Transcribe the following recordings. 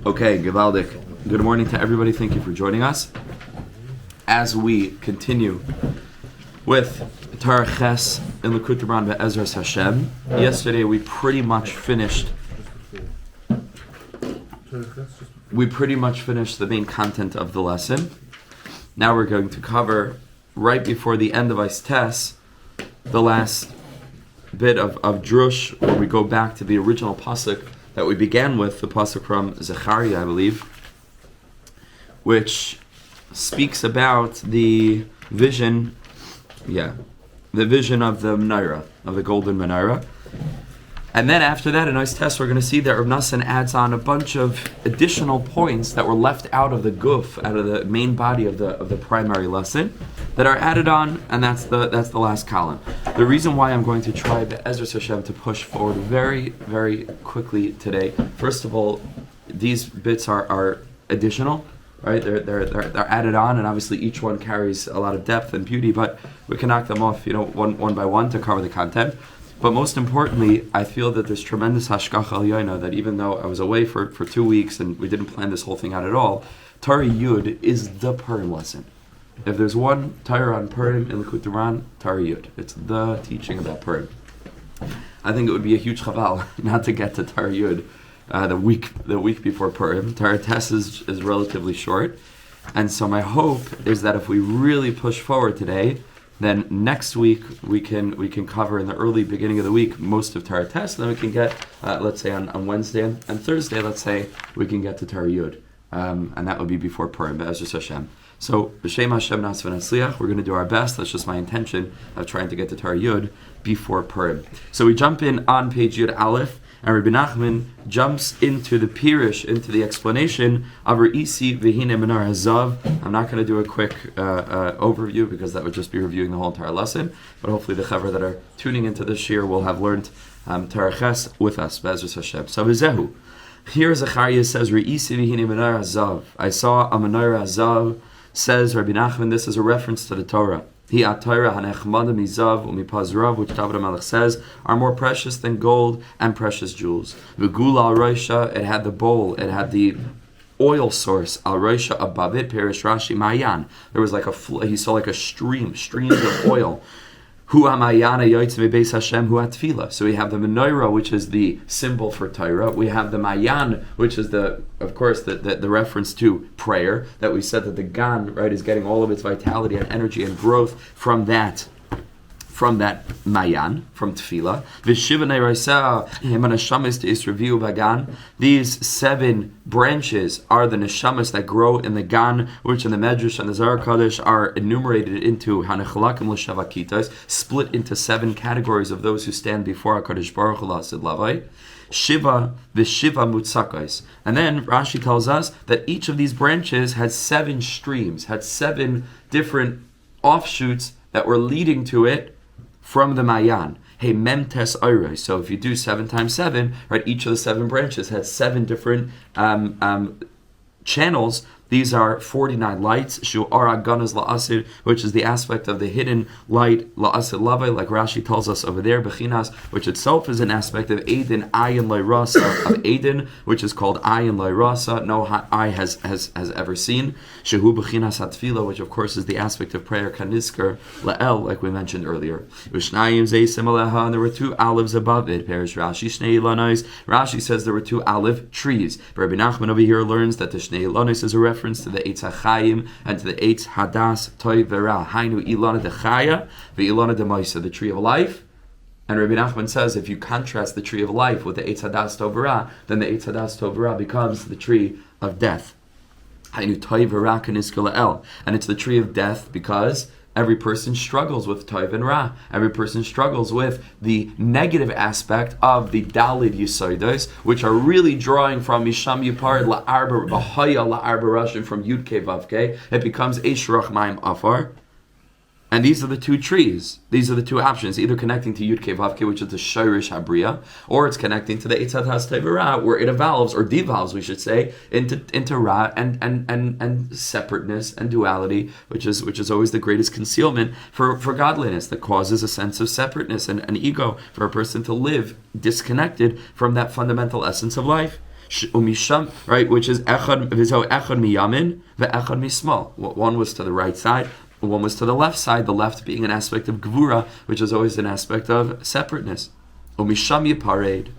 Okay, Gewaldic. Good morning to everybody. Thank you for joining us. As we continue with Torah Ches in Likutei Moharan Be'ezras Hashem, yesterday we pretty much finished the main content of the lesson. Now we're going to cover, right before the end of Tes, the last bit of Drush, where we go back to the original pasuk that we began with, the pasuk from Zechariah, I believe, which speaks about the vision, the vision of the menorah, of the golden menorah. And then after that, in Tes, we're going to see that Rebbe Nachman adds on a bunch of additional points that were left out of the guf, out of the main body of the primary lesson, that are added on, and that's the last column. The reason why I'm going to try Be'ezras Hashem to push forward very, very quickly today. First of all, these bits are additional, right? They're added on, and obviously each one carries a lot of depth and beauty. But we can knock them off, one by one to cover the content. But most importantly, I feel that there's tremendous hashgacha aliyona, that even though I was away for 2 weeks and we didn't plan this whole thing out at all, Torah Yud is the Purim lesson. If there's one Torah on Purim in Likutei Moharan, Torah Yud. It's the teaching about Purim. I think it would be a huge chaval not to get to Torah Yud the week before Purim. Torah Tes is relatively short, and so my hope is that if we really push forward today, then next week we can cover in the early beginning of the week most of Torah Tes. Then we can get, let's say on Wednesday and Thursday, let's say we can get to Torah Yud, and that would be before Purim. Be'ezras Hashem. So b'shem Hashem nas v'natzliach, we're going to do our best. That's just my intention of trying to get to Torah Yud before Purim. So we jump in on page Yud Aleph, and Rebbe Nachman jumps into the Pirush, into the explanation of Re'isi V'hine Menar Hazav. I'm not going to do a quick overview because that would just be reviewing the whole entire lesson, but hopefully the chaver that are tuning into this year will have learned Torah Ches with us, Be'ezras Hashem. So V'zehu, here Zechariah says, Re'isi V'hine Menar Hazav. I saw a Menar Hazav, says Rebbe Nachman. This is a reference to the Torah. Hi Torah hanechmada mizav umipazrav, which David HaMelech says are more precious than gold and precious jewels. The Geulah al Roisha, it had the bowl, it had the oil source al Roisha above it. Perish Rashi Mayan. There was he saw like a streams of oil. Hu hamayana yoytz mebeis Hashem hu hatfila. So we have the menorah, which is the symbol for Torah. We have the mayan, which is the reference to prayer. That we said that the gan, right, is getting all of its vitality and energy and growth from that mayan, from tefillah. These 7 branches are the neshamas that grow in the gan, which in the Medrash and the Zohar Kodesh are enumerated into hanechalakim l'shavakitas, split into 7 categories of those who stand before HaKadosh Baruch Hu l'Asid Lavai. Shiva v'shiva mutzakais. And then Rashi tells us that each of these branches had 7 streams, had 7 different offshoots that were leading to it from the Mayan. Hey, mem tes oirei. So if you do 7 times 7, right, each of the 7 branches had 7 different channels. These are 49 lights. Shu ara ganas la'asid, which is the aspect of the hidden light, la'asid lavai, like Rashi tells us over there, bechinas, which itself is an aspect of Aiden, ayin lairasa, of Aiden, which is called ayin lairasa, no eye has ever seen. Shehu bechinas hatfila, which of course is the aspect of prayer, kanisker la'el, like we mentioned earlier. Ushnayim zeisim aleha, and there were 2 olives above it. Perish Rashi shnei ilanos. Rashi says there were 2 olive trees. Rebbe Nachman over here learns that the shnei ilanos is a reference to the Eitz HaChayim and to the Eitz Hadas Toy Vera Hainu Ilana de Chaya Ve'ilana de Moisa, the tree of life. And Rebbe Nachman says if you contrast the tree of life with the Eitz Hadas Tovera, then the Eitz Hadas Tovera becomes the tree of death. Hainu Toy Vera Kaniskala El, and it's the tree of death because every person struggles with Toiv and Ra. Every person struggles with the negative aspect of the Dalid Yisoidos, which are really drawing from Misham Yipar La'arba Bahaya La'arba Rashim from Yud Ke Vav Ke. It becomes Eishrach Maim Afar. And these are the 2 trees. These are the 2 options, either connecting to Yud Ke Vav Ke, which is the Shirish Habriya, or it's connecting to the Eitz Hadas Tevera, where it evolves, or devolves, we should say, into Ra and separateness and duality, which is always the greatest concealment for godliness, that causes a sense of separateness and ego for a person to live disconnected from that fundamental essence of life. Umisham, right, which is echad miyamin ve'echad mismal. One was to the right side, one was to the left side, the left being an aspect of gevura, which is always an aspect of separateness. Umisham yipared.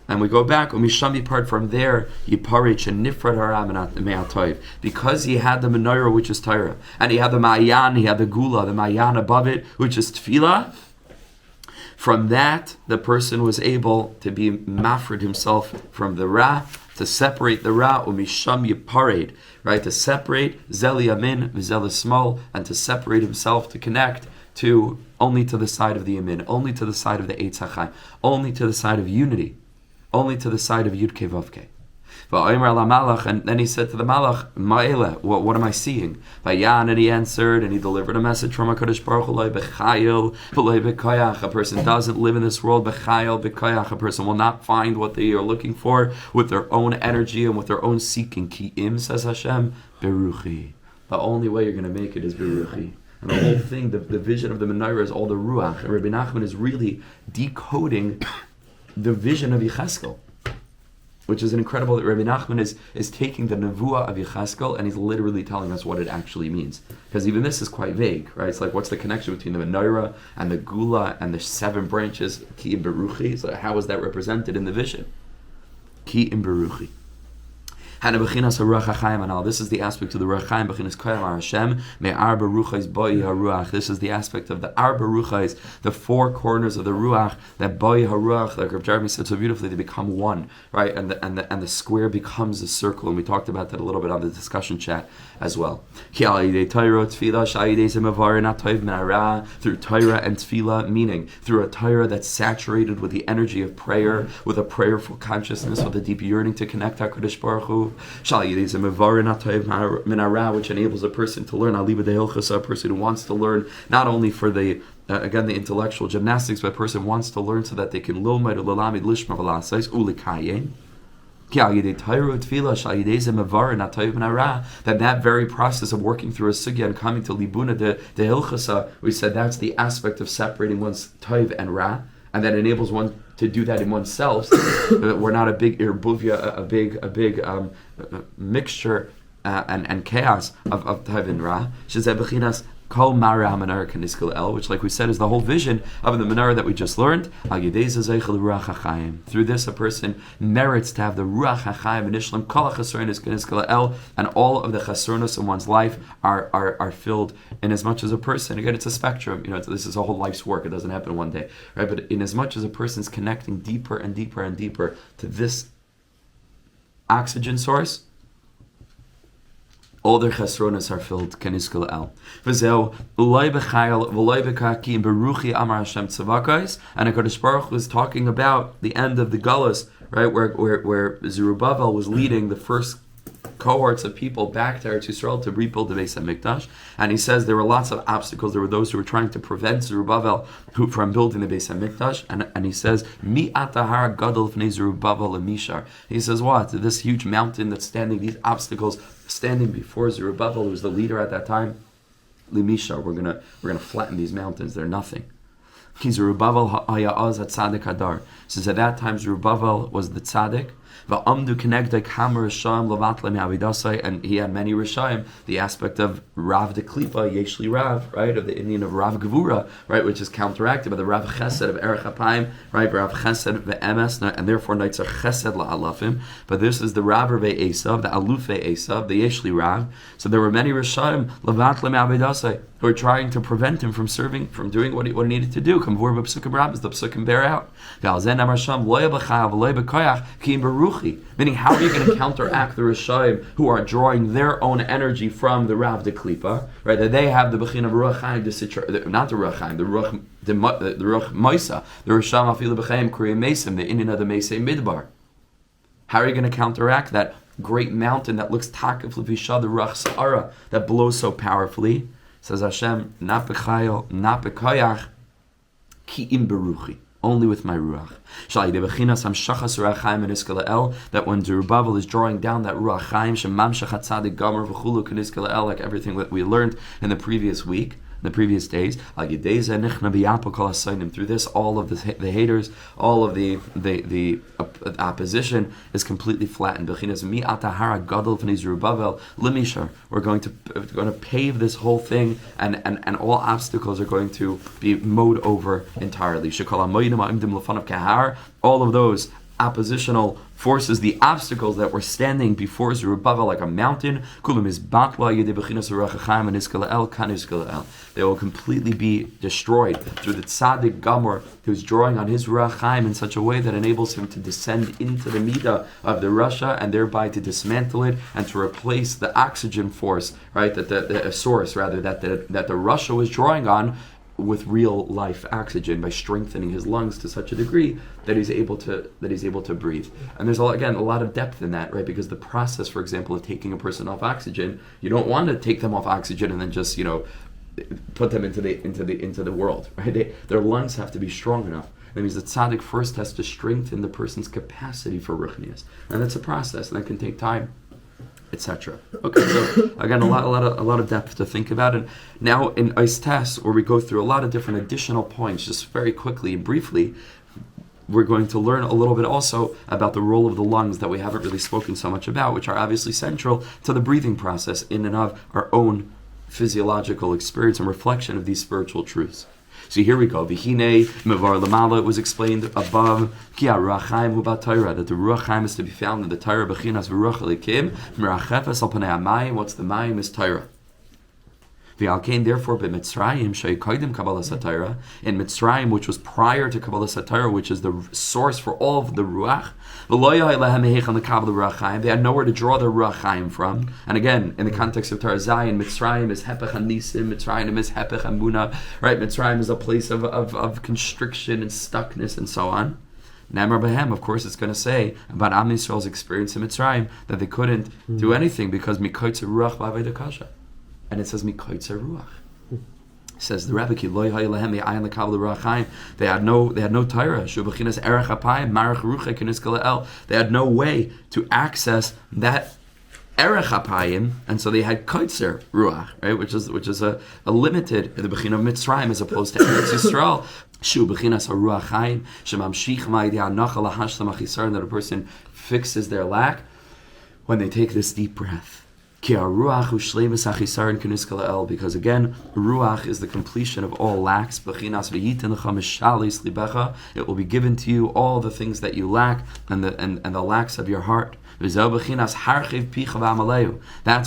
And we go back, Umisham yipart, from there, yipared shenifrad haramanat me'atoiv. Because he had the menorah, which is Torah, and he had the ma'ayan, he had the Geulah, the ma'ayan above it, which is tefillah. From that, the person was able to be mafred himself from the ra, to separate the ra, umisham yipared, right, to separate zel yamin v'zel small, and to separate himself, to connect to only to the side of the yamin, only to the side of the eitz hachai, only to the side of unity, only to the side of Yud Kei Vav Kei. And then he said to the Malach, Ma'ele, what am I seeing? And he answered, and he delivered a message from HaKadosh Baruch Hu. A person doesn't live in this world. A person will not find what they are looking for with their own energy and with their own seeking. Ki im, says Hashem, beruchi. The only way you're going to make it is beruchi. And the whole thing, the vision of the menorah is all the ruach. And Rebbe Nachman is really decoding the vision of Yecheskel, which is incredible that Rebbe Nachman is taking the nevuah of Yecheskel and he's literally telling us what it actually means. Because even this is quite vague, right? It's like, what's the connection between the menorah and the Geulah and the 7 branches, Ki im beruchi? So how is that represented in the vision? Ki im beruchi. This is the aspect of the Ruach Chaim. This is the aspect of the Arba Ruchais, the 4 corners of the Ruach, that Boi HaRuach, like Rav Jeremy said so beautifully, they become one, right? And the square becomes a circle, and we talked about that a little bit on the discussion chat as well. Through Torah and Tefillah, meaning through a Torah that's saturated with the energy of prayer, with a prayerful consciousness, with a deep yearning to connect HaKadosh Baruch Hu, which enables a person to learn, a person who wants to learn not only for the again the intellectual gymnastics, but a person wants to learn so that they can that very process of working through a sugya and coming to libuna de hilchasa, we said that's the aspect of separating one's taiv and ra, and that enables one to do that in oneself. We're not a big irbuvia, a big mixture and chaos of taiv and ra. Kol Mara HaMenorah Keniskal El, which, like we said, is the whole vision of the menorah that we just learned. Through this, a person merits to have the Ruach HaChaim and Ishlam Kol HaChasronos Keniskal El, and all of the chasronos in one's life are filled. In as much as a person, again, it's a spectrum. This is a whole life's work. It doesn't happen one day, right? But in as much as a person's connecting deeper and deeper and deeper to this oxygen source, all their chesronas are filled. Keniskal El. V'zeu ulay b'chayil v'ulay b'kaki beruchi amar Hashem tzavakais. And HaKadosh Baruch Hu was talking about the end of the Gullahs, right, where Zerubbabel was leading the first cohorts of people back to Eretz Yisrael to rebuild the Beis HaMikdash, and he says there were lots of obstacles. There were those who were trying to prevent Zerubbabel from building the Beis HaMikdash, and he says Mi atahar gadol fnei Zerubbabel lemishar. He says what? This huge mountain that's standing, these obstacles standing before Zerubbabel, who was the leader at that time, lemishar. We're gonna flatten these mountains. They're nothing. Zerubbabel ha'ayaz at tzaddik hadar. Says at that time Zerubbabel was the tzaddik. And he had many Rishayim, the aspect of Rav de Klipa, Yeshli Rav, right, of the Indian of Rav Gevura, right, which is counteracted by the Rav Chesed of Erech HaPaim, right, Rav Chesed ve'emes, and therefore Neitzer Chesed la'alafim. But this is the Rav Revei Esav, the Alufei Esav, the Yeshli Rav. So there were many Rishayim, Levat Le'Avidasai, who were trying to prevent him from serving, from doing what he needed to do. Kamvur b'psukim rabbis, the psukim bear out. Meaning, how are you going to counteract the Rishayim who are drawing their own energy from the Rav de Klipa, right? That they have the Bechin of Ruach Chaim, not the Ruach Chaim, the Ruach Moisa, the Risham Afilu B'chaim Kriya Mesim, the Indian of the Mesei Midbar. How are you going to counteract that great mountain that looks takif l'visha, the Ruach Sa'ara, that blows so powerfully? Says Hashem, not b'chayil, not b'koyach, ki im beruchi, only with my ruach. That when Zerubbabel is drawing down that ruach chaim, like everything that we learned in the previous week, the previous days. Through this, all of the haters, all of the opposition is completely flattened. We're going to pave this whole thing, and all obstacles are going to be mowed over entirely. All of those oppositional forces, the obstacles that were standing before Zerubbabel like a mountain, they will completely be destroyed through the tzaddik Gamor, who's drawing on his Ruach Chaim in such a way that enables him to descend into the midah of the Rasha and thereby to dismantle it and to replace the oxygen force, right? That the source rather that the Rasha was drawing on with real life oxygen by strengthening his lungs to such a degree that he's able to breathe. And there's a lot of depth in that, right? Because the process, for example, of taking a person off oxygen, you don't want to take them off oxygen and then just put them into the world, right? Their lungs have to be strong enough. That means the tzaddik first has to strengthen the person's capacity for ruchnius, and that's a process, and that can take time, etc. Okay, so again, a lot of depth to think about. And now in Eis Tes, where we go through a lot of different additional points, just very quickly and briefly, we're going to learn a little bit also about the role of the lungs that we haven't really spoken so much about, which are obviously central to the breathing process in and of our own physiological experience and reflection of these spiritual truths. So here we go. V'hinei mevar lamala. It was explained above. Ki Ruach Chaim hu b'Torah, that the Ruach Chaim is to be found in the Torah. B'chinas v'ruach elikim mirachefes al panei hamayim. What's the mayim is Torah. V'alkein, therefore, b'Mitzrayim she'kodim Kabbalas HaTorah, in Mitzrayim, which was prior to Kabbalas HaTorah, which is the source for all of the Ruach. They had nowhere to draw their Ruach Chaim from. And again, in the context of Torah Zion, Mitzrayim is Hepech HaNisim, Mitzrayim is Hepech HaBinah, right? Mitzrayim is a place of constriction and stuckness and so on. Namar Bahem, of course, it's going to say about Am Yisrael's experience in Mitzrayim that they couldn't do anything because Mikoitzer Ruach B'Avei Kasha. And it says Mikoitzer Ruach. Says the Rebbe, they had no Torah. They had no way to access that erech hapayim, and so they had koitzer ruach, right, which is a limited the bechin of Mitzrayim as opposed to Eretz Yisrael. Shu bechinas haruach chaim shemamshich ma'idei hanachal lahashlam achisar, that a person fixes their lack when they take this deep breath. Because again, Ruach is the completion of all lacks. It will be given to you all the things that you lack and the lacks of your heart. That's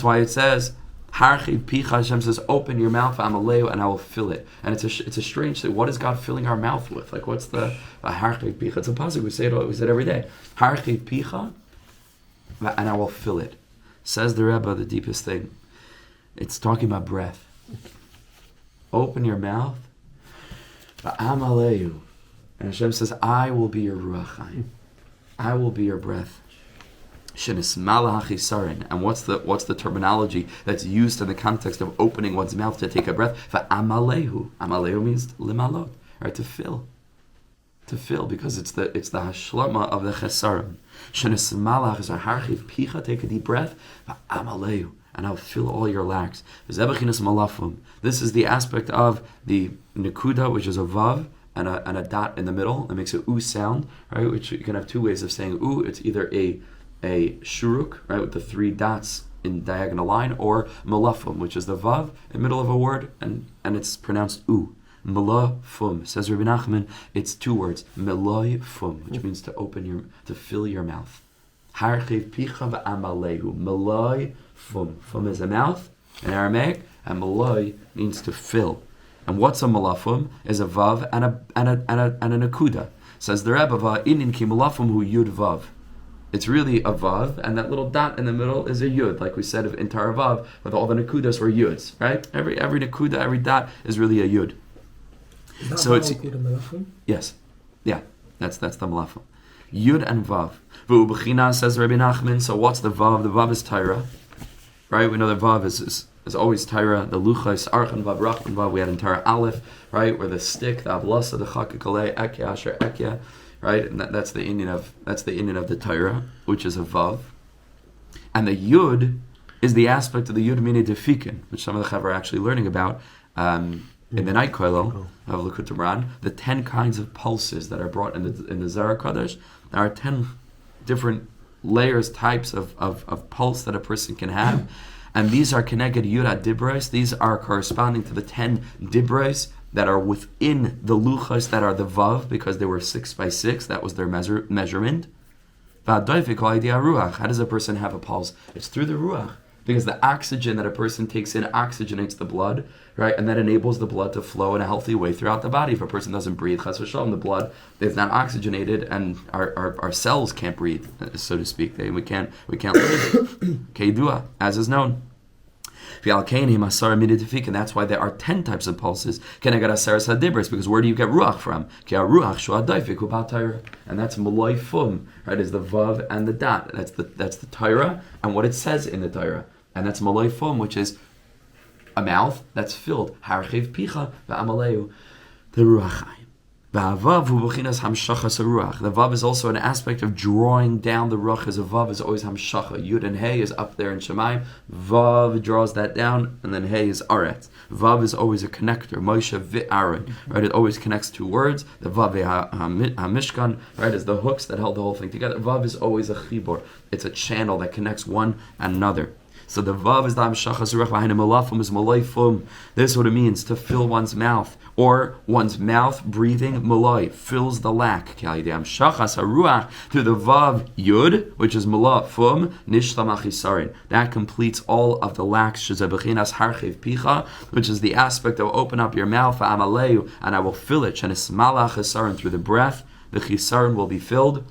why it says, Hashem says, open your mouth, and I will fill it. And it's a strange thing. What is God filling our mouth with? Like, what's the harchiv picha? It's a pasuk. We say it every day. Harchiv picha, and I will fill it. Says the Rebbe, the deepest thing. It's talking about breath. Open your mouth. And Hashem says, I will be your Ruach Chaim. I will be your breath. And what's the terminology that's used in the context of opening one's mouth to take a breath? Amalehu. Amalehu means limalot, right? To fill, because it's the hashlama of the chesarim. Take a deep breath, and I'll fill all your lacks. This is the aspect of the nekuda, which is a vav and a dot in the middle that makes a u sound, right? Which you can have two ways of saying u. It's either a shuruk, right, with the three dots in diagonal line, or malafum, which is the vav in the middle of a word, and it's pronounced u. Malafum, says Rebbe Nachman, it's two words, meloy fum, which means to fill your mouth. Harchiv picha v'amalehu, meloy fum. Fum is a mouth in Aramaic, and meloy means to fill. And what's a malafum? Is a vav and a nakuda. Says the Rebbe, inin ki malafum hu yud vav. It's really a vav, and that little dot in the middle is a yud, like we said in Tar Vav, with all the nakudas were yuds, right? Every nakuda, every dot is really a yud. So it's yes, yeah, that's the malafim. Yud and vav. V'ubechina, says Rebbe Nachman. So what's the vav? The vav is Torah, right? We know that vav is always Torah. The luchas archan vav rachman vav. We had in Torah aleph, right, where the stick, the ablasa, the chakakalei ekya asher ekya, right, and that's the Indian of the Torah, which is a vav, and the yud is the aspect of the yud mina defikin, which some of the chaver are actually learning about. in the night koilel of Likutei Moharan, the 10 kinds of pulses that are brought in the Zohar Kodesh. There are 10 different layers, types of pulse that a person can have. And these are connected Yud Dibros. These are corresponding to the 10 Dibros that are within the Luchos that are the Vav, because they were 6 by 6. That was their measurement. How does a person have a pulse? It's through the Ruach. Because the oxygen that a person takes in oxygenates the blood, right? And that enables the blood to flow in a healthy way throughout the body. If a person doesn't breathe, chas v'shalom, the blood is not oxygenated, and our cells can't breathe, so to speak. We can't live. Keidua, as is known. And that's why there are 10 types of pulses. Because where do you get ruach from? And that's malay fum, right? Is the vav and the dot. That's the Torah and what it says in the Torah. And that's malay fum, which is a mouth that's filled. Harchiv picha va'amaleu, the ruach. The vav is also an aspect of drawing down the ruach, as a vav is always hamshacha. Yud and hey is up there in Shemaim. Vav draws that down, and then hey is aretz. Vav is always a connector. Moshe v'Aaron, right? It always connects two words. The vav hamishkan, right, is the hooks that held the whole thing together. Vav is always a chibur. It's a channel that connects one and another. So the vav is the hamshachas ruach v'hainu malafum is malayfum. This is what it means to fill one's mouth, or one's mouth breathing malay fills the lack. Kehal Yedidim hamshachas haruach through the vav yud, which is malafum nishlam achisarin. That completes all of the lacks. Shezeh bechinas harchiv picha, which is the aspect of open up your mouth v'amaleu, and I will fill it. Shenismala achisarin, through the breath, the chisarin will be filled.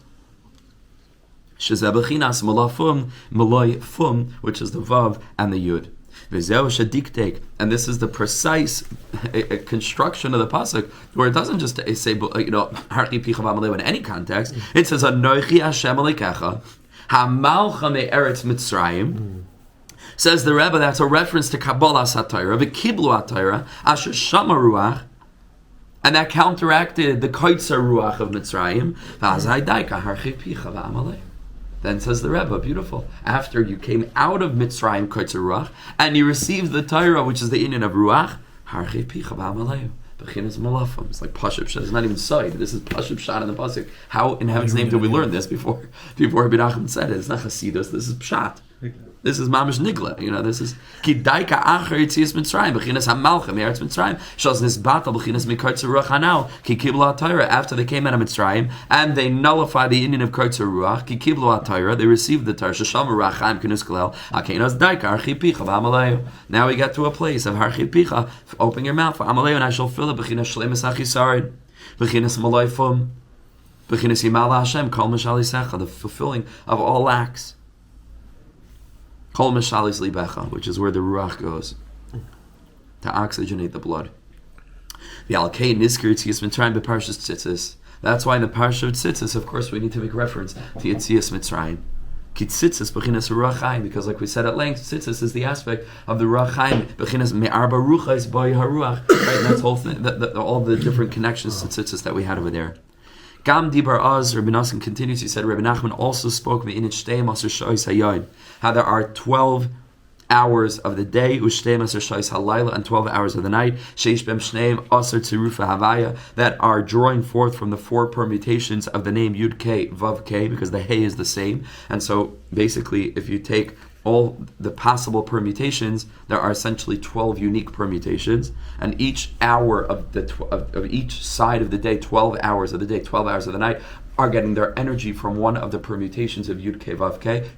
Shezabechinas malafum, malay fum, which is the vav and the yud. V'zeu shadiktek, and this is the precise construction of the pasuk, where it doesn't just say, harchi picha v'amaleu in any context. It says, Anochi Hashem Elokecha, hamalcha me'eretz Mitzrayim. Says the Rebbe, that's a reference to Kabbalah Satira, v'kiblu Atira, asher shama ruach. And that counteracted the koitzer ruach of Mitzrayim. V'azai daika harchi picha v'amaleu. Then says the Rebbe, beautiful. After you came out of Mitzrayim, Koitzer Ruach, and you received the Torah, which is the union of Ruach, Harchei Picha V'Amaleu, Bechinas Malafim. It's like Pashub Shad. It's not even Side. This is Pashub Shad in the pasuk. How in heaven's name did we learn this before Rebbe Nachman said it? It's not Chasidus. This is Pshat. This is Mamish Nigla. This is Ki Daika Acher Yitzias Mitzrayim, Bechinas Hamalcha Me'eretz Mitzrayim, Shos Nisbatal Bechinas Mikoitzer Ruach Hanal, Ki Kiblu HaTorah. After they came out of Mitzrayim and they nullified the union of Koitzer Ruach, Ki Kiblu HaTorah, they received the Torah. Shasham Ruach Chaim Kinus Kalel, Akenos Daika Harchi Picha V'Amaleu. Now we get to a place of Harchi Picha. Open your mouth for Amaleu, and I shall fill it. Bechinas Shleimus Achisarid, Bechinas Malayfum, Bechinas Yimala Hashem, Kol Mishali Secha, the fulfilling of all lacks. Kol Mishalis Libecha, which is where the Ruach goes to oxygenate the blood. The Alkei Nizkir Yitzias Mitzrayim beParshas Tzitzis. That's why in the Parsha of Tzitzis, of course, we need to make reference to Yitzias Mitzrayim. Ki Tzitzis Bechinas Ruach Chaim, because like we said at length, Tzitzis is the aspect of the Ruach Chaim. Bechinas Me'arba Ruchais Boi HaRuach. Right, and that's whole thing, all the different connections to Tzitzis that we had over there. Gam Dibar Az, Rebbe Nachman continues, he said, Rebbe Nachman also spoke how there are 12 hours of the day, and 12 hours of the night, that are drawing forth from the 4 permutations of the name Yud K, Vav K, because the Hey is the same. And so basically, if you take all the possible permutations, there are essentially 12 unique permutations, and each hour of each side of the day, 12 hours of the day, 12 hours of the night, are getting their energy from one of the permutations of Yud K Vav K,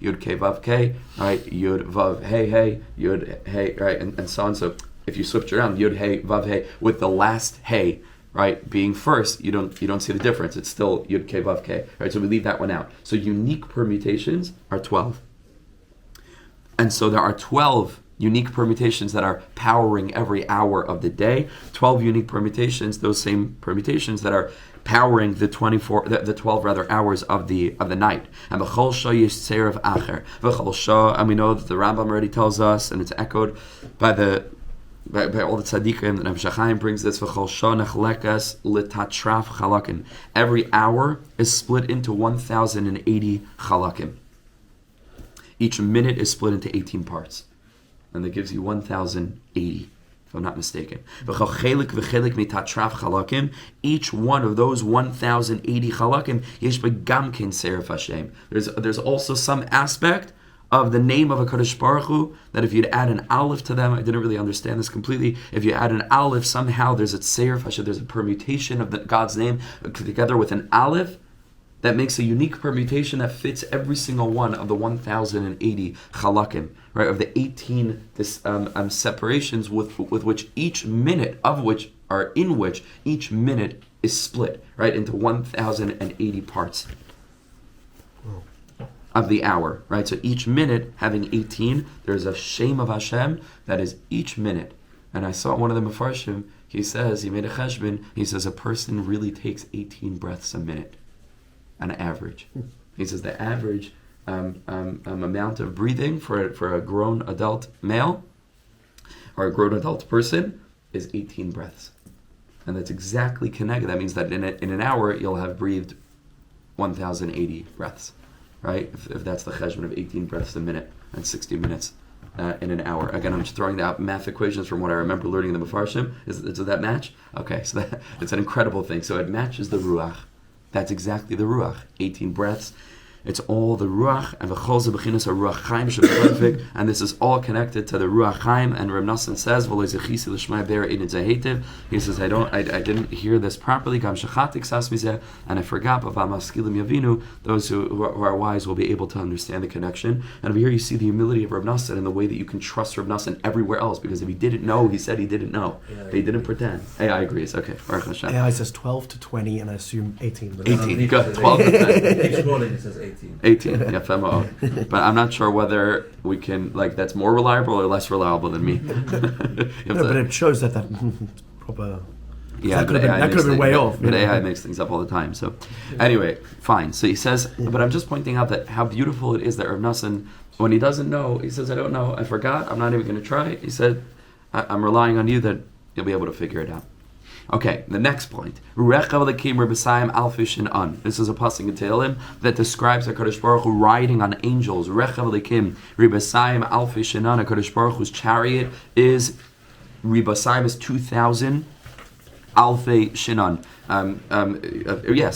right, Yud Vav Hey, Yud Hey, right, and so on. So if you switch around Yud Hey Vav Hey with the last Hey, right, being first, you don't see the difference. It's still Yud K Vav K, right? So we leave that one out. So unique permutations are 12. And so there are 12 unique permutations that are powering every hour of the day. 12 unique permutations, those same permutations that are powering the 12 hours of the night. And b'chol shah yesh tzerav acher. B'chol shah, and we know that the Rambam already tells us, and it's echoed by all the tzaddikim, and Rebbe Chaim brings this, v'chol shah nechlekas litatraf chalakim. Every hour is split into 1,080 chalakim. Each minute is split into 18 parts. And that gives you 1,080. if I'm not mistaken. Each one of those 1,080 chalakim, there's also some aspect of the name of a Kadosh Baruch Hu, that if you'd add an aleph to them, I didn't really understand this completely, if you add an aleph, somehow there's a tseir fashem, there's a permutation of God's name together with an aleph, that makes a unique permutation that fits every single one of the 1,080 chalakim, right? Of the 18 separations with which each minute in which each minute is split, right, into 1,080 parts of the hour, right? So each minute having 18, there's a Shem of Hashem that is each minute. And I saw one of the Mefarshim, he made a cheshbon, he says a person really takes 18 breaths a minute. An average. He says the average amount of breathing for a grown adult male or a grown adult person is 18 breaths. And that's exactly connected. That means that in an hour you'll have breathed 1,080 breaths, right? If that's the cheshbon of 18 breaths a minute and 60 minutes in an hour. Again, I'm just throwing out math equations from what I remember learning in the Mefarshim. Does that match? Okay, so it's an incredible thing. So it matches the Ruach. That's exactly the Ruach. 18 breaths. It's all the Ruach, and v'chol ze b'chinas Ruach Chaim shebe'lefik, and this is all connected to the Ruach Chaim. And Rebbe Nachman says, "V'lo zechisi l'shmai ber in zahetiv." He says, I didn't hear this properly. Gam shechatik sas mizeh, and I forgot. But v'maskilim yavinu, those who are wise will be able to understand the connection. And over here, you see the humility of Rebbe Nachman and the way that you can trust Rebbe Nachman everywhere else, because if he didn't know, he said he didn't know. Yeah, he didn't pretend. AI agrees. Okay. AI says 12 to 20, and I assume 18. 18. Good. 12 to 10. Each morning it says 18. 18, yeah, but I'm not sure whether we can, that's more reliable or less reliable than me. But it shows that proper... Yeah, that could have been way off. But AI makes things up all the time. So anyway, fine. So he says, but I'm just pointing out that how beautiful it is that Rav Nosson, when he doesn't know, he says, I don't know, I forgot, I'm not even going to try. He said, I'm relying on you that you'll be able to figure it out. Okay, the next point. This is a pasuk in Tehillim that describes HaKadosh Baruch Hu riding on angels. HaKadosh Baruch Hu's chariot is 2,000 alfei shinan.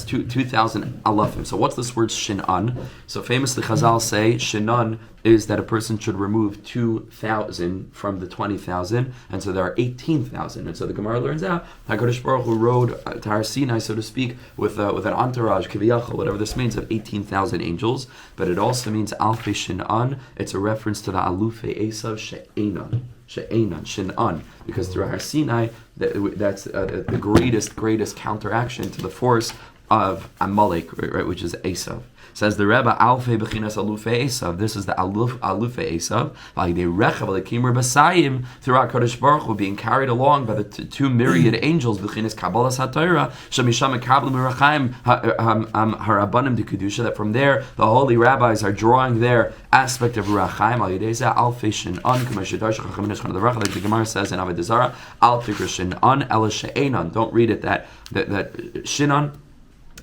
2,000 alafim. So what's this word shinan? So famously Chazal say shinan is that a person should remove 2,000 from the 20,000, and so there are 18,000. And so the Gemara learns out HaKadosh Baruch Hu rode to Har Sinai, so to speak, with an entourage, kiviyachol, whatever this means, of 18,000 angels. But it also means alfei shinan. It's a reference to the alufei Esav she'enan. Shinan, because through Har Sinai, that's the greatest counteraction to the force of Amalek, right, which is Esav. Says the Rebbe, Alfei b'chinas alufei Esav. This is the alufei Esav. Throughout Kodesh Baruch Hu, being carried along by the two myriad angels, b'chinas Kabbalas HaTorah, shemisham kabbalim urachaim harabanim de kedusha. That from there the holy rabbis are drawing their aspect of urachaim. Al yedei alfei shinan, k'mashidar shachachim nishchan the like the Gemara says in Avodah Zarah, al tikra shinan ela she'enan. Don't read it that shinan.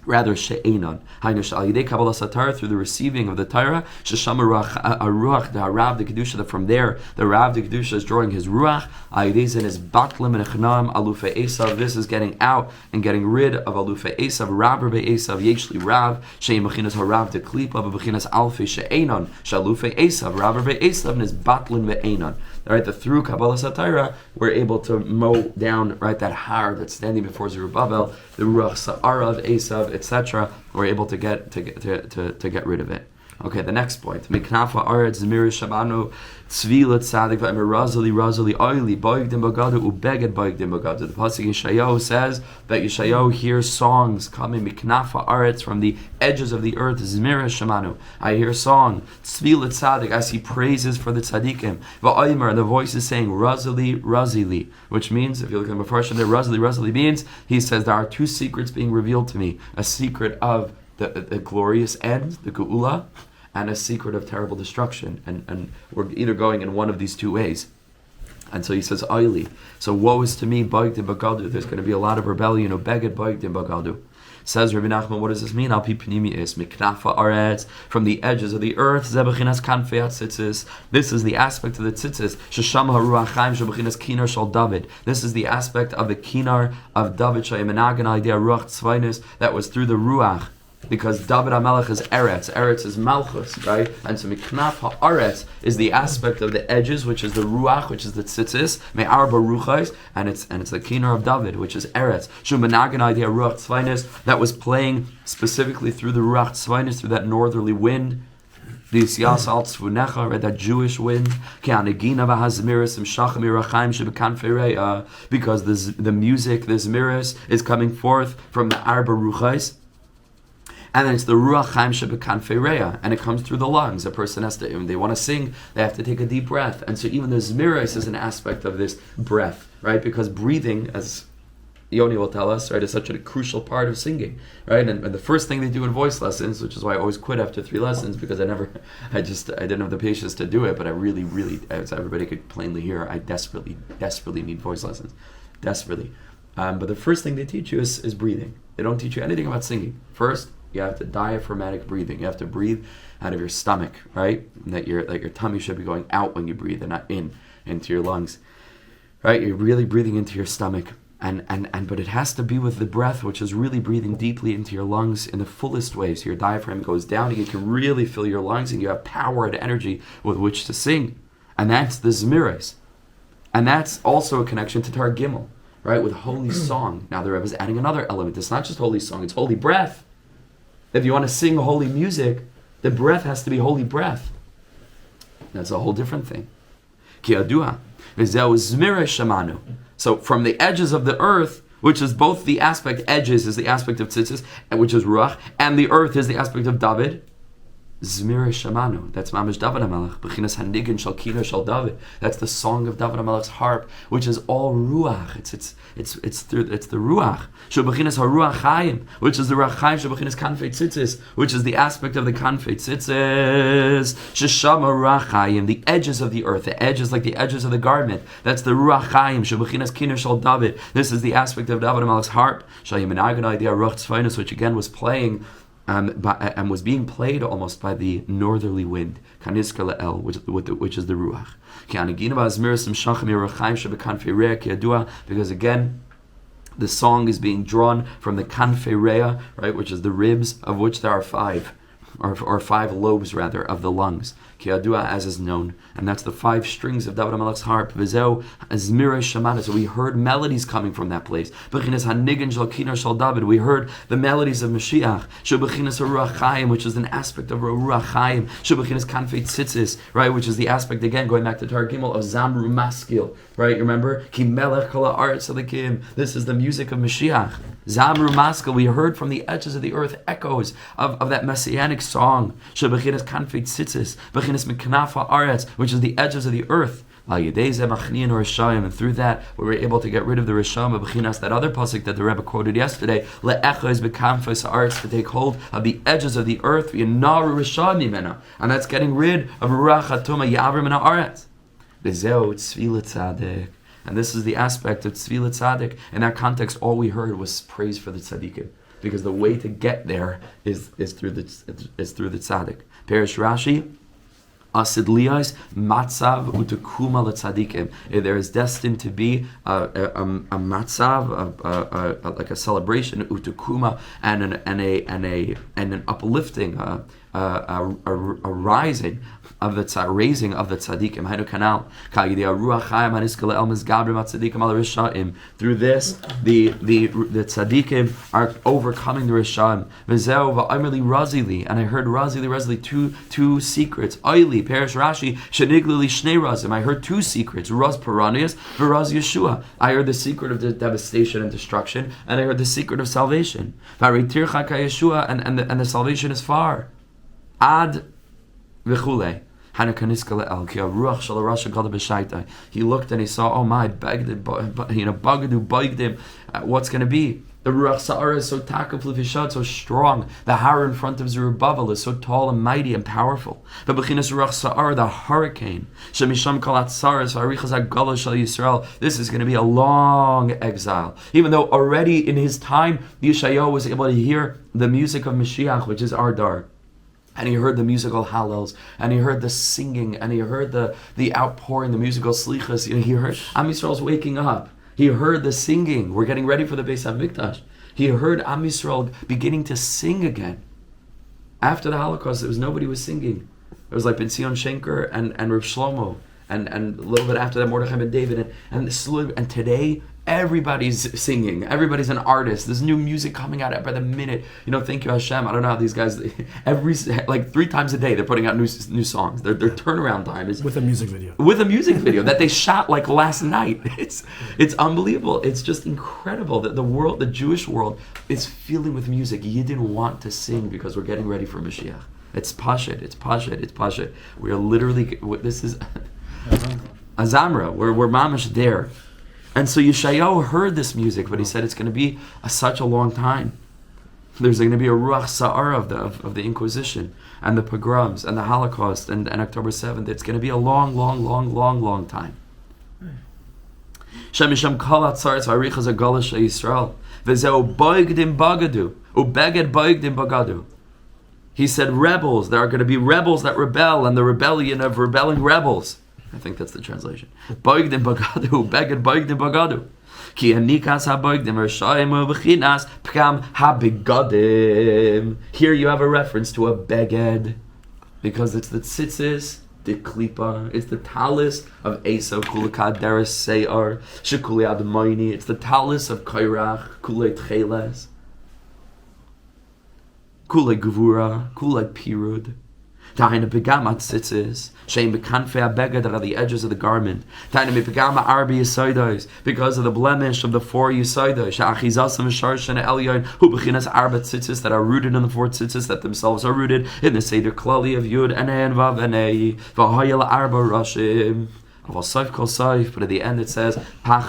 Rather, she'enon. Through the receiving of the Torah, shesham ruach the harav the kedusha. That from there, the rav the kedusha is drawing his ruach. Ayidezin is batlim and echnam alufei Esav. This is getting out and getting rid of alufei Esav. Rav be Esav yeshli rav she'im bechinas harav de klipa bechinas alfei she'enon shalufei Esav. Rav be Esav is batlim ve'enon. Right, that through Kabbalas HaTorah we're able to mow down, right, that har that's standing before Zerubbabel, the ruach sa'ara of Esav, etc. We're able to get rid of it. Okay, the next point. Miknafa aretz zmir shabanu tzvilat tzadik v'emirazali razali oili boigdim bagadu ubeged boigdim bagadu. The pasuk in Yeshayahu says that Yeshayahu hears songs coming miknafa aretz from the edges of the earth. Zmir shamanu. I hear song tzvilat tzadik. I see praises for the tzadikim. Va'oimer, the voice is saying razali razili, which means, if you look at the Mefarshim there, razali means, he says there are two secrets being revealed to me: a secret of the glorious end, the Geulah, and a secret of terrible destruction. And we're either going in one of these two ways. And so he says, Oili. So woe is to me, Boigdim Bagadu. There's going to be a lot of rebellion, Beged Boigdim Bagadu. Says Rebbe Nachman, what does this mean? Al pi pnimius miknafa aretz, from the edges of the earth. Ze bechinas kanfei hatzitzis. This is the aspect of the tzitzis. Shesham haruach chaim shebechinas kinar shal David. This is the aspect of the kinar of David sheyemenagan al yedei ruach tzvainis, that was through the ruach. Because David HaMelech is Eretz. Eretz is Malchus, right? And so Miknaf HaAretz is the aspect of the edges, which is the Ruach, which is the Tzitzis, Me'arba Ruchais, and it's the Kinar of David, which is Eretz. Shumanagan idea Ruach Tzvainis, that was playing specifically through the Ruach Tzvainis, through that northerly wind. The Yisiyas al Tzvunecha, right, that Jewish wind. Because the music, the Zmiris, is coming forth from the Arba Ruchais. And then it's the Ruach Chaim Shebekanfei Reya, and it comes through the lungs. A person has to, when they want to sing, they have to take a deep breath. And so even the Zmiris is an aspect of this breath, right? Because breathing, as Yoni will tell us, right, is such a crucial part of singing, right? And the first thing they do in voice lessons, which is why I always quit after 3 lessons, because I didn't have the patience to do it, but I really, as everybody could plainly hear, I desperately need voice lessons. Desperately. But the first thing they teach you is breathing. They don't teach you anything about singing. First, you have to diaphragmatic breathing. You have to breathe out of your stomach, right? And that your tummy should be going out when you breathe and not into your lungs, right? You're really breathing into your stomach, but it has to be with the breath, which is really breathing deeply into your lungs in the fullest way. So your diaphragm goes down, and you can really fill your lungs, and you have power and energy with which to sing, and that's the Zmiris, and that's also a connection to Tar Gimel, right? With holy song. Now the Rebbe is adding another element. It's not just holy song; it's holy breath. If you want to sing holy music, the breath has to be holy breath. That's a whole different thing. So from the edges of the earth, which is both the aspect, edges is the aspect of tzitzis, which is ruach, and the earth is the aspect of David. Zmira Shamanu. That's Mamish David HaMelech. Bechinas Hanigin Shal Kino Shal David. That's the song of David HaMelech's harp, which is all ruach. It's the ruach. Shal Bechinas HaRuach Chaim, which is the Ruach Chaim. Shal Bechinas Kanfei Tzitzis, which is the aspect of the Kanfei Tzitzis. Sheshama Ruach Chaim, the edges of the earth. The edges like the edges of the garment. That's the Ruach Chaim. Shal Bechinas Kino Shal David. This is the aspect of David HaMelech's harp. Shal Yemenagan idea Ruach Tzvainis, which again was playing. And was being played almost by the northerly wind, which is the ruach. Because again, the song is being drawn from the kanfei reya, right, which is the ribs, of which there are 5, or 5 lobes rather, of the lungs. As is known, and that's the 5 strings of David HaMelech's harp. So we heard melodies coming from that place. We heard the melodies of Mashiach, which is an aspect of Ruach Chaim, right, which is the aspect, again, going back to Tar Gimel, of Zamru Maskil, right, remember? This is the music of Mashiach. Zamru Maskil, we heard from the edges of the earth echoes of that messianic song. Which is the edges of the earth. And through that, we were able to get rid of the Risham, that other pasuk that the Rebbe quoted yesterday, to take hold of the edges of the earth, and that's getting rid of Ruach HaTuma Yavrim and Haaretz. And this is the aspect of Tzvilat Tzaddik. In that context, all we heard was praise for the tzaddikim, because the way to get there is through the tzaddik. Perish Rashi, Asid Liyas Matzav Utukuma L'Tzadikim. There is destined to be a matzav, like a celebration, utukuma, and an uplifting, a rising of the raising of the tzaddikim. Hainu kanal ruach chaim haniskala el mizgabrim tzaddikim al rishaim. Through this, the tzaddikim are overcoming the rishaim. V'zeu va'amrli razili, and I heard razili two secrets. Oili perish Rashi sheniglili shnei razim. I heard 2 secrets. Raz Paranias v'Raz Yeshua. I heard the secret of the devastation and destruction, and I heard the secret of salvation. V'aritircha ka Yeshua, and the salvation is far. Ad v'chulei. He looked and he saw, oh my, what's going to be? The Ruach Sa'ara is so takaf lefishat, so strong. The Har in front of Zerubbabel is so tall and mighty and powerful. The Bechinas Ruach Sa'ara, the hurricane. Shemisham kalat saras harichas Geulah shel Yisrael. This is going to be a long exile. Even though already in his time, Yeshayahu was able to hear the music of Mashiach, which is our dar. And he heard the musical hallels, and he heard the singing, and he heard the outpouring, the musical slichas. He heard Am Yisrael's waking up. He heard the singing. We're getting ready for the Beis HaMikdash. He heard Am Yisrael beginning to sing again. After the Holocaust, nobody was singing. It was like Ben Zion Shenker and Reb Shlomo, and a little bit after that Mordechai ben David, and today everybody's singing. Everybody's an artist. There's new music coming out by the minute. Thank you Hashem. I don't know how these guys, 3 times a day they're putting out new songs. Their turnaround time is with a music video. With a music video that they shot like last night. It's unbelievable. It's just incredible that the Jewish world is filling with music. You didn't want to sing because we're getting ready for Mashiach. It's pashut. It's pashut. It's pashut. We are literally. This is a zamra. We're mamash there. And so Yeshayahu heard this music, but he said it's going to be such a long time. There's going to be a Ruach Sa'ar of the Inquisition and the pogroms and the Holocaust and October 7th. It's going to be a long, long, long, long, long time. Shemisham kalat saras harichas Geulah shel Yisrael v'zeu boigdim bagadu ubeged boigdim bagadu. He said rebels. There are going to be rebels that rebel, and the rebellion of rebelling rebels. I think that's the translation. Boigdim bagadu, beged boigdim bagadu. Ki anikas ha-boigdim r'shayim u'b'chinas p'kam ha-begadim. Here you have a reference to a beged, because it's the tzitzis, the klipa, it's the talis of Esau, kulakad deres seyar, shekuli admoini. It's the talis of Kairach, kulei tcheles, kulei gevura, kulei pirud. Tahina pegama tzitzis, shein bekanfei abeged are the edges of the garment. Tahina pegama arbi yisodos, because of the blemish of the 4 yisodos. She'achizasam v'sharshen elyon hu bechinas arba tzitzis that are rooted in the 4 tzitzis that themselves are rooted in the seder klali of Yud and Ein Vav and Ei v'hayel arba rashim. But at the end it says, now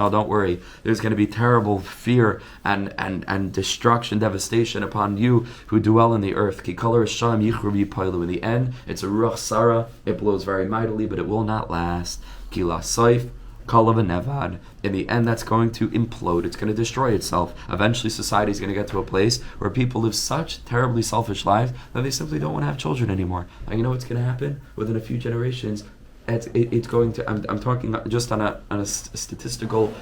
don't worry, there's going to be terrible fear and destruction, devastation upon you who dwell in the earth. In the end, it's a Ruach Sara, it blows very mightily, but it will not last. In the end, that's going to implode. It's going to destroy itself. Eventually, society is going to get to a place where people live such terribly selfish lives that they simply don't want to have children anymore. And you know what's going to happen? Within a few generations, it's going to... I'm talking just on a statistical,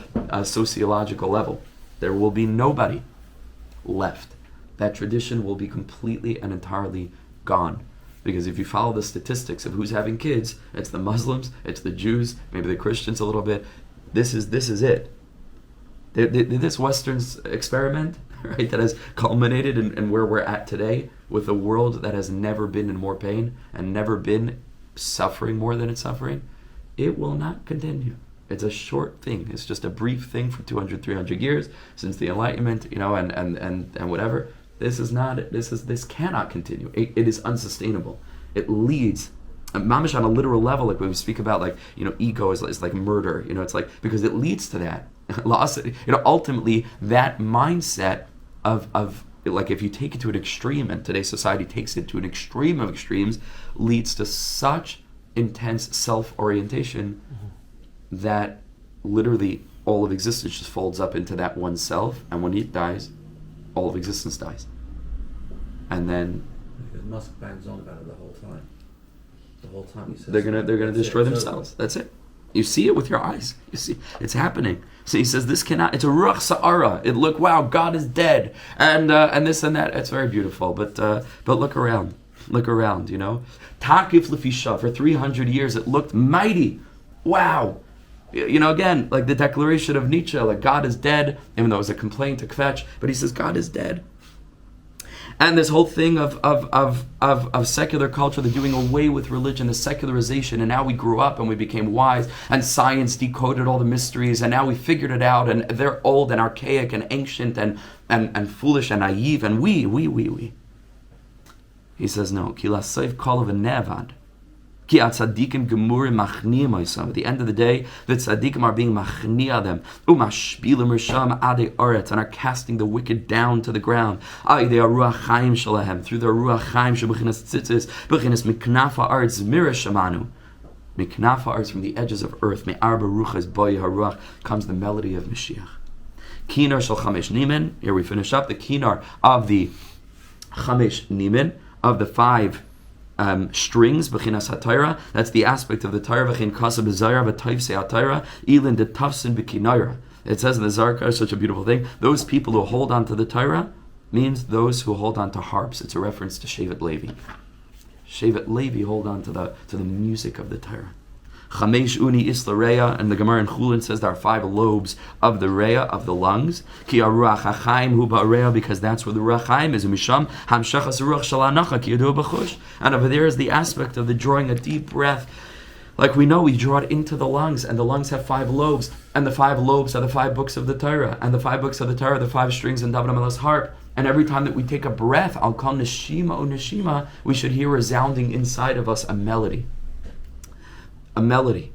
sociological level. There will be nobody left. That tradition will be completely and entirely gone. Because if you follow the statistics of who's having kids, it's the Muslims, it's the Jews, maybe the Christians a little bit. This is it. This Western experiment, right, that has culminated in where we're at today, with a world that has never been in more pain and never been suffering more than it's suffering, it will not continue. It's a short thing. It's just a brief thing for 200, 300 years since the Enlightenment, and whatever. This cannot continue. It is unsustainable. It leads, mamish on a literal level, like when we speak about ego is like murder. It's like, because it leads to that. Ultimately that mindset of like, if you take it to an extreme, and today's society takes it to an extreme of extremes, leads to such intense self-orientation that literally all of existence just folds up into that one self, and when it dies, all of existence dies. And then because Musk bangs on about it the whole time. The whole time he says they're gonna destroy themselves. That's it. You see it with your eyes. You see it's happening. So he says this cannot. It's a Ruach Sa'ara. Wow, God is dead, and this and that. It's very beautiful. But look around. Takif lefisha, for 300 years it looked mighty. Wow. Again, like the declaration of Nietzsche, like God is dead, even though it was a complaint to Kvetch, but he says God is dead. And this whole thing of secular culture, the doing away with religion, the secularization, and now we grew up and we became wise, and science decoded all the mysteries, and now we figured it out, and they're old and archaic and ancient and foolish and naive, and we. He says no. Ki lasayv kol v'nevad, Ki atzadikim gemurim machniim oisam. At the end of the day, the tzadikim are being machnia them. Umashpilim risham ade aretz, and are casting the wicked down to the ground. Ay they are ruach chaim shalahem, through their ruach chaim shebechinas tzitzis, bechinas miknafa aretz mira shamanu. Miknafa aretz, from the edges of earth. Me arba ruchas boy haruach, comes the melody of Mashiach. Kinar shel chamesh nimen. Here we finish up the kinar of the chamesh nimen, of the 5 strings, b'chinas ha-Torah. That's the aspect of the Torah. V'chin kasa b'zayra v'toivsei ha-Torah ilin de tafsin b'kinayra. It says in the Zarkar, such a beautiful thing. Those people who hold on to the Torah means those who hold on to harps. It's a reference to Shevet Levi. Shevet Levi hold on to the music of the Torah. Chamesh uni isla reya, and the Gemara in Chulin says there are 5 lobes of the reya, of the lungs. Ki aruach hachaim hu ba'reya, because that's where the ruach chaim is. Misham hamshachas ruach shalanacha ki yadu b'chush. And over there is the aspect of the drawing a deep breath. Like we know, we draw it into the lungs, and the lungs have 5 lobes, and the 5 lobes are the 5 books of the Torah, and the 5 books of the Torah are the 5 strings in David HaMelech's harp. And every time that we take a breath, I'll call neshima o neshima, we should hear resounding inside of us a melody. A melody,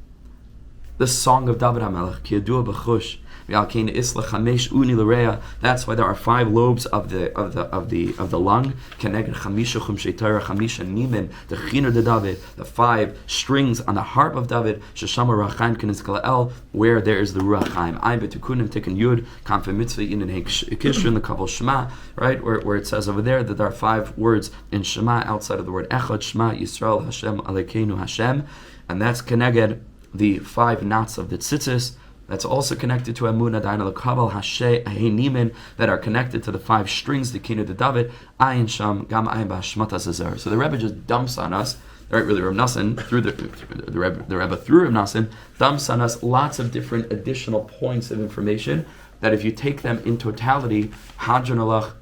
the song of David HaMelech. Ki yadua b'chush, v'alkein isla chamesh uni l'reya. That's why there are 5 lobes of the lung. Keneged chamisha chumshei Torah, chamisha nimen, the chiner de David, the 5 strings on the harp of David. Sheshama rachaim kenes kalel, where there is the ruach chaim. Ayin betukunim tikkun yud, kamfe mitzvah inin hekishrin, the kaval shema, right, where it says over there that there are 5 words in shema outside of the word echad, shema Yisrael Hashem Alekeinu Hashem. And that's connected the 5 knots of the tzitzis. That's also connected to Emunah, Daina L'Kabal, Hashe, Nimen, that are connected to the 5 strings, the Kinu de David, Ayin Sham, Gam Ayin Ba'ashmat HaZazar. So the Rebbe just dumps on us, right, really Rebbe Nachman, through the Rebbe through Rebbe Nachman, dumps on us lots of different additional points of information that if you take them in totality, Hadron Alach,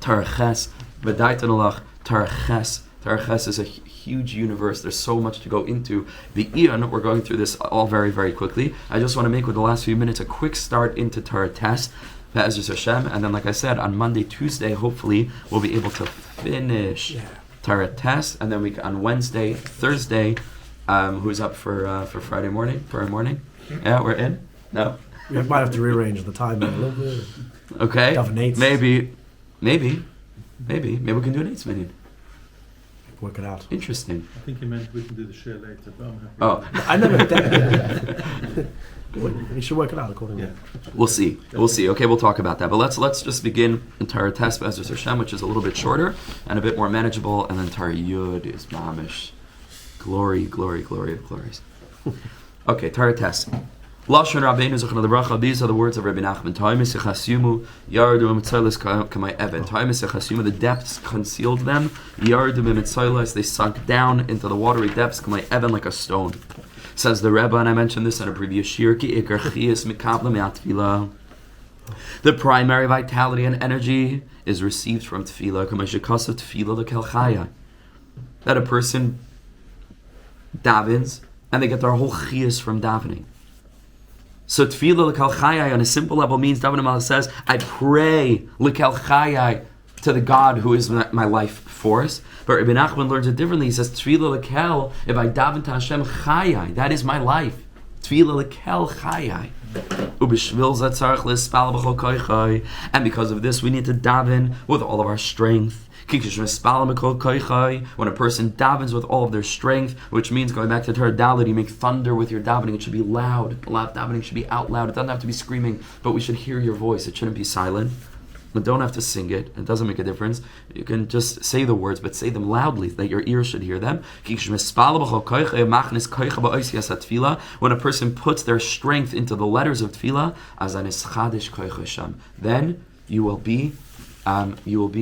Taraches, V'daitan Alach, Taraches. Taraches is a huge universe. There's so much to go into. The Ian, we're going through this all very, very quickly. I just want to make, with the last few minutes, a quick start into Torah test, Be'ezus Hashem, and then, like I said, on Monday, Tuesday, hopefully, we'll be able to finish Torah test, and then on Wednesday, Thursday, who's up for Friday morning? Yeah, we're in? No? We might have to rearrange the time a little bit. Okay. Maybe we can do an 8 minute. Work it out. Interesting. I think you meant we can do the share later, but I'm happy. Oh. I never did. You should work it out accordingly. Yeah. We'll see. Okay, we'll talk about that. But let's just begin in Torah Test Be'ezus Hashem, which is a little bit shorter and a bit more manageable, and then Torah Yud is mamish. Glory of glories. Okay, Torah Test. Lashon Rabbeinu Zochna Lebracha. These are the words of Rebbe Nachman. Ta'amis echasiumu yardu b'mitzaylus kamay even. Ta'amis echasiumu, the depths concealed them. Yardu b'mitzaylus, they sunk down into the watery depths kamay even, like a stone. Says the Rebbe, and I mentioned this in a previous shir. Ki ikar chiyas mikabla me'at tefillah. The primary vitality and energy is received from tefillah. Kamay shekasa tefillah l'kel chaya. That a person davens and they get their whole chiyas from davening. So tefillah l'kel chayai on a simple level means, David HaMelech says, I pray l'kel chayai to the God who is my life force. But Rebbe Nachman learns it differently. He says, tefillah l'kel, if I daven to Hashem chayai, that is my life. Tefillah l'kel chayai. Ubishvil zat tzarich l'spal b'chol koichai. And because of this, we need to daven with all of our strength. When a person davens with all of their strength, which means, going back to Torah Dalet, you make thunder with your davening. It should be loud. Davening should be out loud. It doesn't have to be screaming, but we should hear your voice. It shouldn't be silent. We don't have to sing it. It doesn't make a difference. You can just say the words, but say them loudly, that your ears should hear them. When a person puts their strength into the letters of tefillah, then you will be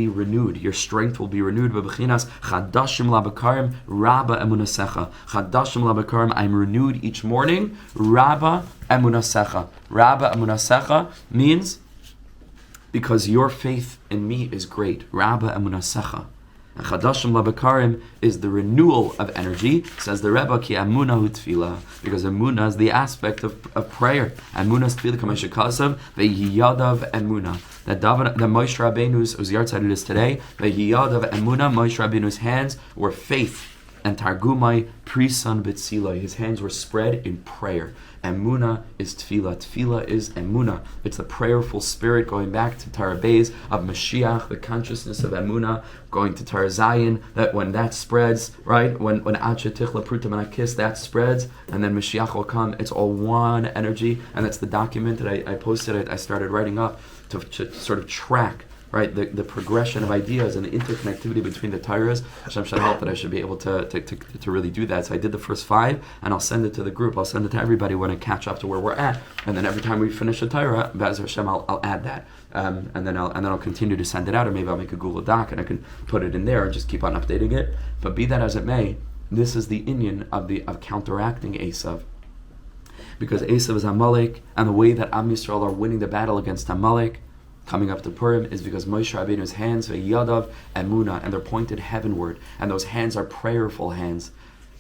renewed. Your strength will be renewed. Chadashim labakarim rabba emunasecha. Chadashim labakarim, I'm renewed each morning. Rabba emunasecha. Rabba emunasecha means because your faith in me is great. Rabba emunasecha. And Chadashim labakarim is the renewal of energy. Says the Rebbe, ki emunah hu tefillah, because emunah is the aspect of prayer. Emunah is tefillah k'may shekasav ve'yiyadav emunah. That Moshe Rabbeinu's, whose yahrzeit it is today, ve'yiyadav emunah, Moshe Rabbeinu's hands were faith. and Targumai Prisan B'tzila. His hands were spread in prayer. Emuna is tefillah. Tefillah is emuna. It's the prayerful spirit going back to Torah Beis of Mashiach, the consciousness of emuna, going to Torah Zion, that when that spreads, right? When Acha Tichla Pruta Manakis, that spreads, and then Mashiach will come. It's all one energy, and that's the document that I posted. I started writing up to sort of track, right, the progression of ideas and the interconnectivity between the Torahs. Hashem should help that I should be able to really do that. So I did the first 5, and I'll send it to the group. I'll send it to everybody when I catch up to where we're at. And then every time we finish a Torah, Be'ezer Hashem, I'll add that. And then I'll continue to send it out, or maybe I'll make a Geulah doc and I can put it in there and just keep on updating it. But be that as it may, this is the inyan of counteracting Esav. Because Esav is Amalek, and the way that Am Yisrael are winning the battle against Amalek, coming up to Purim, is because Moshe Rabbeinu's hands are Yadav and Muna, and they're pointed heavenward, and those hands are prayerful hands,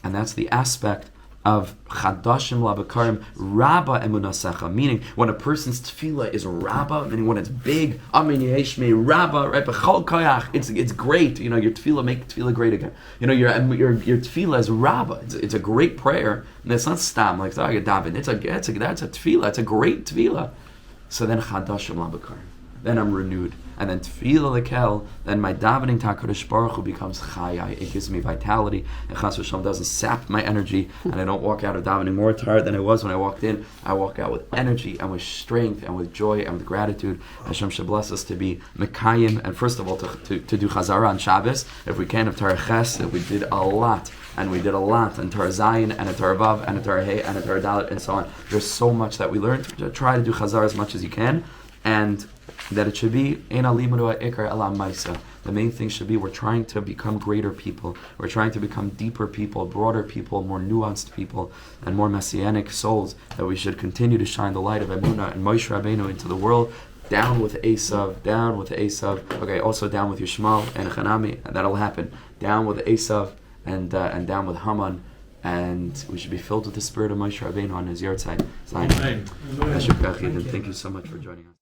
and that's the aspect of Chadashim Labakarim Rabba Emunasecha, meaning when a person's tefillah is Rabba, meaning when it's big, Amin Yeshmi Rabba, right? B'chol Koyach, it's great. You know, your tefillah make tefillah great again. You know, your tefillah is Rabba. It's a great prayer, and it's not stam like David. That's a tefillah. It's a great tefillah. So then Chadashim Labakarim. Then I'm renewed. And then tefillah lekel, then my davening to HaKadosh Baruch Hu becomes chayai. It gives me vitality. And Chas v'Shalom doesn't sap my energy. And I don't walk out of davening more tired than I was when I walked in. I walk out with energy and with strength and with joy and with gratitude. Hashem should bless us to be mekayim. And first of all, to do chazara on Shabbos. If we can, of Torah Ches, that we did a lot. And we did a lot in Torah Zayin, and in Torah Vav, and in Torah Hey, and in Torah Dalet, and so on. There's so much that we learned. Try to do chazara as much as you can. And that it should be the main thing should be we're trying to become greater people. We're trying to become deeper people, broader people, more nuanced people, and more messianic souls. That we should continue to shine the light of Emunah and Moshe Rabbeinu into the world. Down with Esav, down with Esav. Okay, also down with Yishmael and Chanami. That'll happen. Down with Esav and down with Haman. And we should be filled with the spirit of Moshe Rabbeinu on his yard side. Thank you so much for joining us.